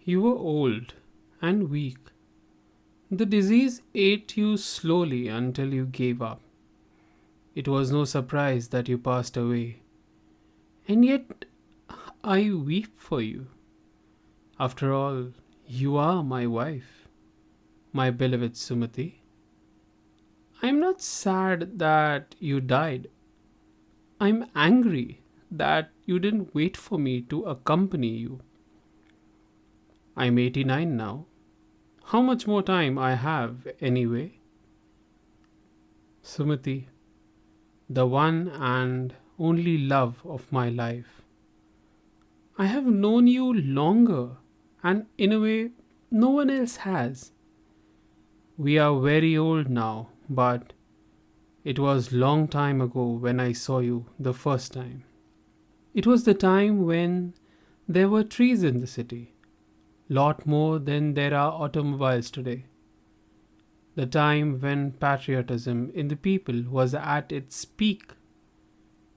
You were old and weak. The disease ate you slowly until you gave up. It was no surprise that you passed away. And yet, I weep for you. After all, you are my wife, my beloved Sumati. I am not sad that you died. I'm angry that you didn't wait for me to accompany you. I'm 89 now. How much more time I have anyway? Sumati, the one and only love of my life. I have known you longer, and in a way, no one else has. We are very old now, but it was long time ago when I saw you the first time. It was the time when there were trees in the city, lot more than there are automobiles today. The time when patriotism in the people was at its peak.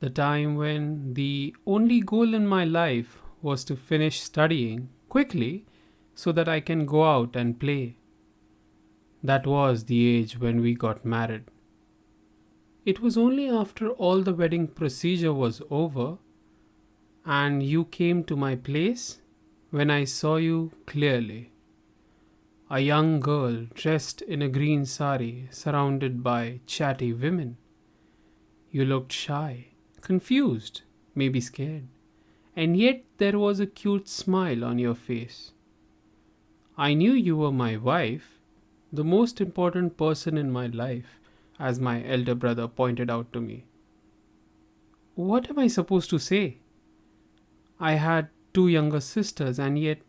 The time when the only goal in my life was to finish studying quickly so that I can go out and play. That was the age when we got married. It was only after all the wedding procedure was over and you came to my place when I saw you clearly. A young girl dressed in a green sari surrounded by chatty women. You looked shy, confused, maybe scared, and yet there was a cute smile on your face. I knew you were my wife, the most important person in my life, as my elder brother pointed out to me. What am I supposed to say? I had two younger sisters, and yet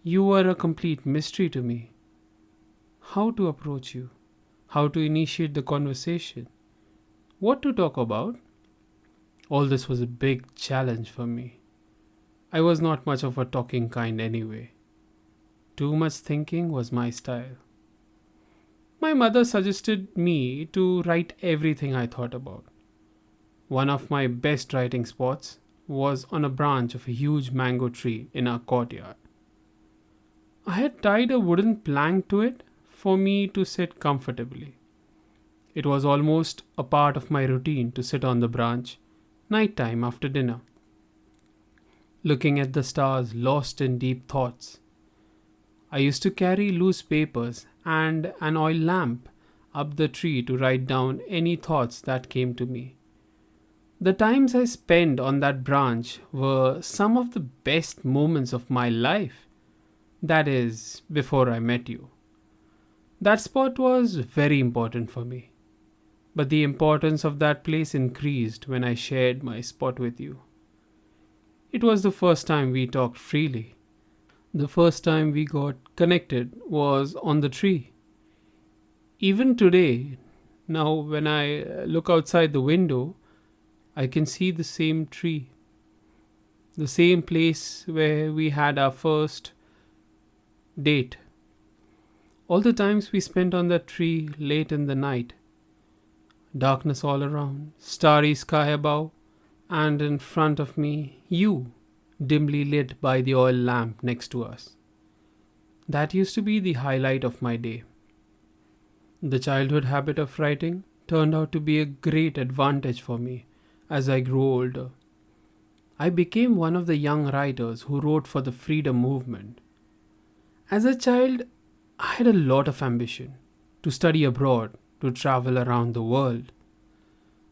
you were a complete mystery to me. How to approach you? How to initiate the conversation? What to talk about? All this was a big challenge for me. I was not much of a talking kind anyway. Too much thinking was my style. My mother suggested me to write everything I thought about. One of my best writing spots was on a branch of a huge mango tree in our courtyard. I had tied a wooden plank to it for me to sit comfortably. It was almost a part of my routine to sit on the branch, night time after dinner, looking at the stars lost in deep thoughts. I used to carry loose papers and an oil lamp up the tree to write down any thoughts that came to me. The times I spent on that branch were some of the best moments of my life. That is, before I met you. That spot was very important for me. But the importance of that place increased when I shared my spot with you. It was the first time we talked freely. The first time we got connected was on the tree. Even today, now when I look outside the window, I can see the same tree, the same place where we had our first date. All the times we spent on that tree late in the night, darkness all around, starry sky above, and in front of me, you, dimly lit by the oil lamp next to us. That used to be the highlight of my day. The childhood habit of writing turned out to be a great advantage for me as I grew older. I became one of the young writers who wrote for the freedom movement. As a child, I had a lot of ambition to study abroad, to travel around the world.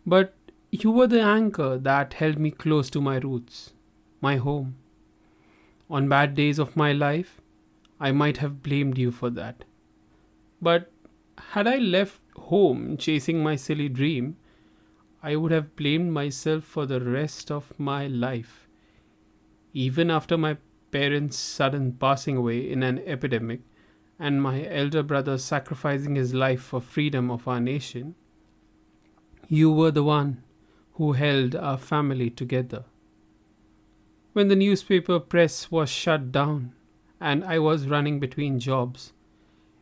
But you were the anchor that held me close to my roots, my home. On bad days of my life, I might have blamed you for that. But had I left home chasing my silly dream, I would have blamed myself for the rest of my life. Even after my parents' sudden passing away in an epidemic and my elder brother sacrificing his life for freedom of our nation, you were the one who held our family together. When the newspaper press was shut down and I was running between jobs,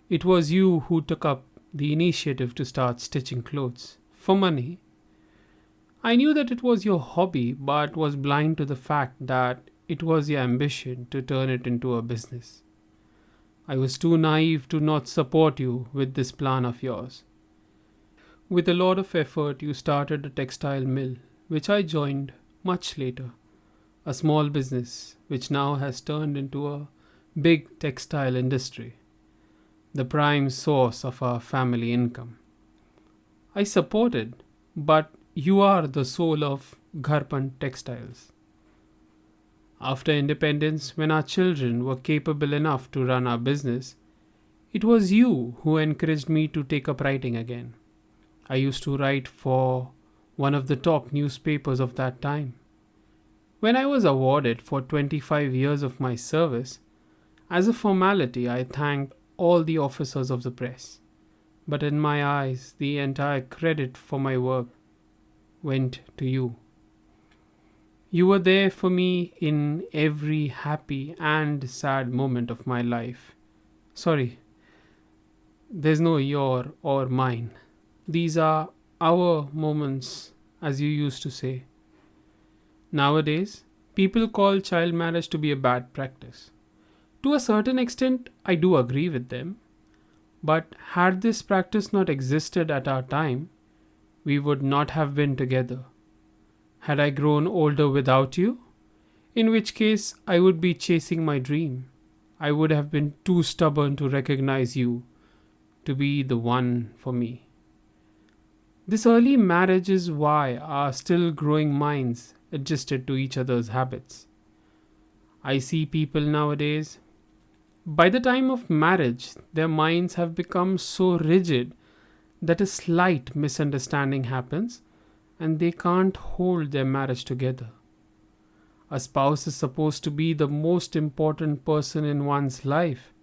it was you who took up the initiative to start stitching clothes for money. I knew that it was your hobby, but was blind to the fact that it was your ambition to turn it into a business. I was too naive to not support you with this plan of yours. With a lot of effort, you started a textile mill, which I joined much later, a small business which now has turned into a big textile industry, the prime source of our family income. I supported, but you are the soul of Gharpan Textiles. After independence, when our children were capable enough to run our business, it was you who encouraged me to take up writing again. I used to write for one of the top newspapers of that time. When I was awarded for 25 years of my service, as a formality, I thanked all the officers of the press. But in my eyes, the entire credit for my work went to you. You were there for me in every happy and sad moment of my life. Sorry, there's no your or mine. These are our moments, as you used to say. Nowadays, people call child marriage to be a bad practice. To a certain extent, I do agree with them. But had this practice not existed at our time, we would not have been together. Had I grown older without you? In which case, I would be chasing my dream. I would have been too stubborn to recognize you to be the one for me. This early marriage is why our still growing minds adjusted to each other's habits. I see people nowadays, by the time of marriage, their minds have become so rigid that a slight misunderstanding happens and they can't hold their marriage together. A spouse is supposed to be the most important person in one's life.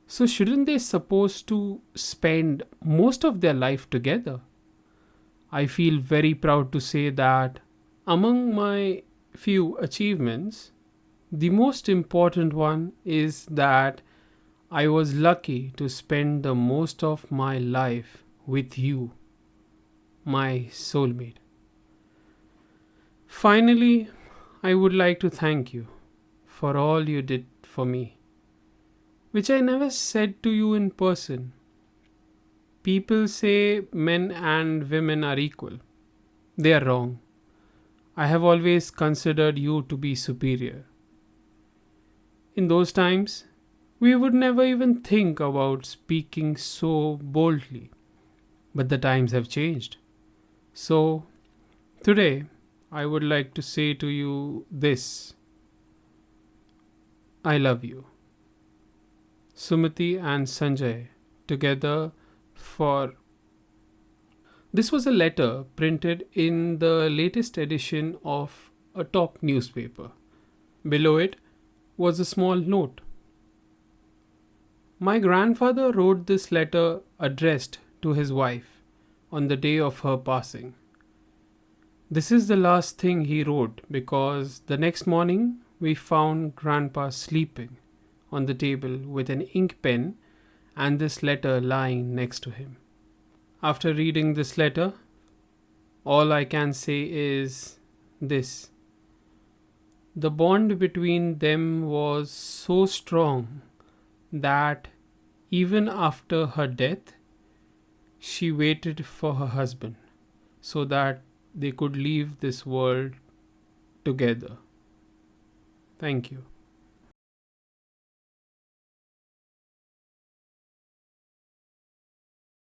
So shouldn't they supposed to spend most of their life together? I feel very proud to say that among my few achievements, the most important one is that I was lucky to spend the most of my life with you, my soulmate. Finally, I would like to thank you for all you did for me, which I never said to you in person. People say men and women are equal. They are wrong. I have always considered you to be superior. In those times, we would never even think about speaking so boldly. But the times have changed. So, today, I would like to say to you this: I love you. Sumati and Sanjay together for. This was a letter printed in the latest edition of a top newspaper. Below it was a small note. My grandfather wrote this letter addressed to his wife on the day of her passing. This is the last thing he wrote because the next morning we found Grandpa sleeping on the table with an ink pen and this letter lying next to him. After reading this letter, all I can say is this: the bond between them was so strong that even after her death, she waited for her husband so that they could leave this world together. Thank you.